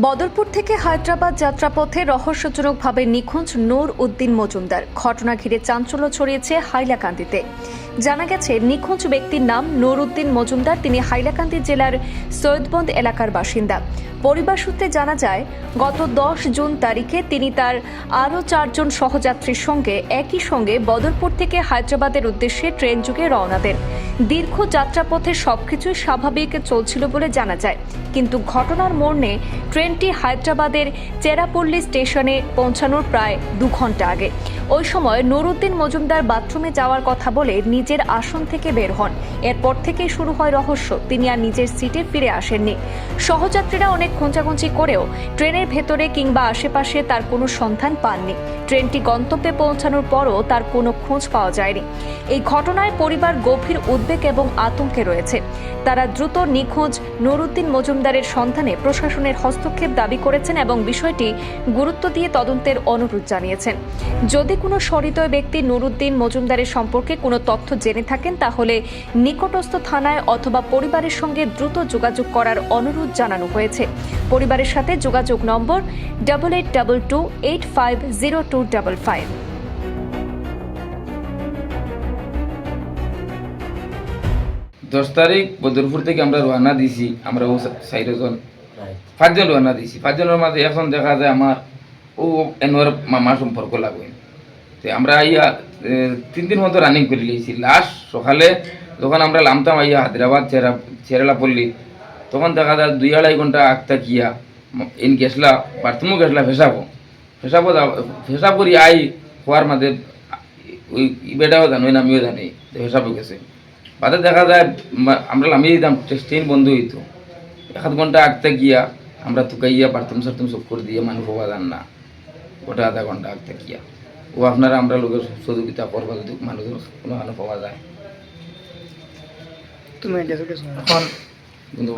বদরপুর থেকে হায়দ্রাবাদ যাত্রাপথে রহস্যজনকভাবে নিখোঁজ নূর উদ্দিন মজুমদার। ঘটনা ঘিরে চাঞ্চল্য ছড়িয়েছে হাইলাকান্দিতে। জানা গেছে, নিখোঁজ ব্যক্তির নাম নূর উদ্দিন মজুমদার। তিনি হাইলাকান্দি জেলার সৈয়দবন্দ এলাকার বাসিন্দা। পরিবার সূত্রে জানা যায়, গত 10 জুন তারিখে তিনি তার আরও 4 জন সহযাত্রীর সঙ্গে একই সঙ্গে বদরপুর থেকে হায়দ্রাবাদের উদ্দেশ্যে ট্রেন যুগে রওনা দেন। দীর্ঘ যাত্রাপথে সবকিছুই স্বাভাবিক চলছিল বলে জানা যায়, কিন্তু ঘটনার মোড় নেয় ট্রেনটি হায়দ্রাবাদের চেরাপল্লী স্টেশনে পৌঁছানোর প্রায় 2 ঘন্টা আগে। ওই সময় নূর উদ্দিন মজুমদার বাথরুমে যাওয়ার কথা বলে নিজের আসন থেকে বের হন। এরপর থেকেই শুরু হয় রহস্য। তিনি আর নিজের সিটে ফিরে আসেননি। সহযাত্রীরা অনেক খোঁজাখুঁজি করেও ট্রেনের ভেতরে কিংবা আশেপাশে তার কোনো সন্ধান পাননি। ট্রেনটি গন্তব্যে পৌঁছানোর পরও তার কোনো খোঁজ পাওয়া যায়নি। এই ঘটনায় পরিবার গভীর উদ্বেগ এবং আতঙ্কে রয়েছে। তারা দ্রুত নিখোঁজ নূর উদ্দিন মজুমদারের সন্ধানে প্রশাসনের হস্তক্ষেপ দাবি করেছেন এবং বিষয়টি গুরুত্ব দিয়ে তদন্তের অনুরোধ জানিয়েছেন। যদি কোনো সহৃদয় ব্যক্তি নূর উদ্দিন মজুমদারের সম্পর্কে কোনো তথ্য জেনে থাকেন, তাহলে নিকটস্থ থানায় অথবা পরিবারের সঙ্গে দ্রুত যোগাযোগ করার অনুরোধ জানানো হয়েছে। পরিবারের সাথে যোগাযোগ নম্বর 8822850255। 10 তারিখ বদরপুর থেকে আমরা রওনা দিছি। আমরা ও 5জন রওনা দিছি। 5জনের মাঝে এখন দেখা যায় আমার ও এনোর মামা সম্পর্ক লাগবে। তো আমরা আইয়া 3 দিন মতো রানিং করে লিয়েছি। লাস্ট সকালে যখন আমরা নামতাম আইয়া হায়দ্রাবাদ চেরালাপল্লী, তখন দেখা যায় 2-2.5 ঘন্টা আগতা কিয়া ইন গেছলা বাথরুমও গেছলা ফেসাবো করি আই হওয়ার মাঝে ওই বেটাও জানো না, আমিও জানি ফেসাবো গেছে। বাদে দেখা যায় আমরা নামিয়ে দিতাম, ট্রেন বন্ধ হইতো। 1 ঘন্টা আগতে গিয়া আমরা তুকাইয়া বাথরুম সারতুম সব করে দিয়ে মানুষ হওয়া যান না। ওটা আধা ঘন্টা আগতে গিয়া ও আপনারা আমরা লোকের সহযোগিতা করবা যদি মানুষের কোনো মানুষ পাওয়া যায়।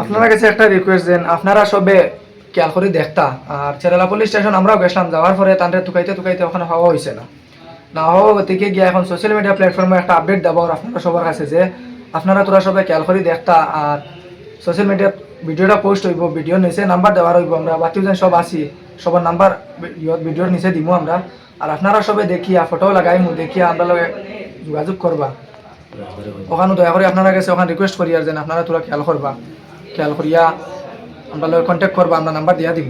আপনারা কাছে একটা রিকোয়েস্ট দেন, আপনারা সবে খেয়াল করে দেখতা। আর চেরালাপল্লী স্টেশন আমরাও গেছিলাম, যাওয়ার পরে তাদের তুকাইতে ওখানে হওয়া হয়েছে না হওয়া গতিকে গিয়ে এখন সোশ্যাল মিডিয়া প্ল্যাটফর্মে একটা আপডেট দেবো আপনারা সবার কাছে যে আপনারা তোরা সবাই খেয়াল করে দেখতা। আর সোশ্যাল মিডিয়া ভিডিওটা পোস্ট হইব, ভিডিও নিচে নাম্বার দেওয়ার হইব। আমরা বাতিজন সব আছি, সবার নাম্বার ভিডিওর নিচে দিব আমরা। আর আপনারা সবাই দেখিয়া ফটো লাগাইমু, দেখিয়া আমরা লগে যোগাযোগ করবা। ওখানে দয়া করে আপনারা কাছে ওখানে রিকোয়েস্ট করি আর যেন আপনারা তোরা খেয়াল করিয়া আমরা লগে কন্ট্যাক্ট করবা, আমরা নাম্বার দিয়া দিব।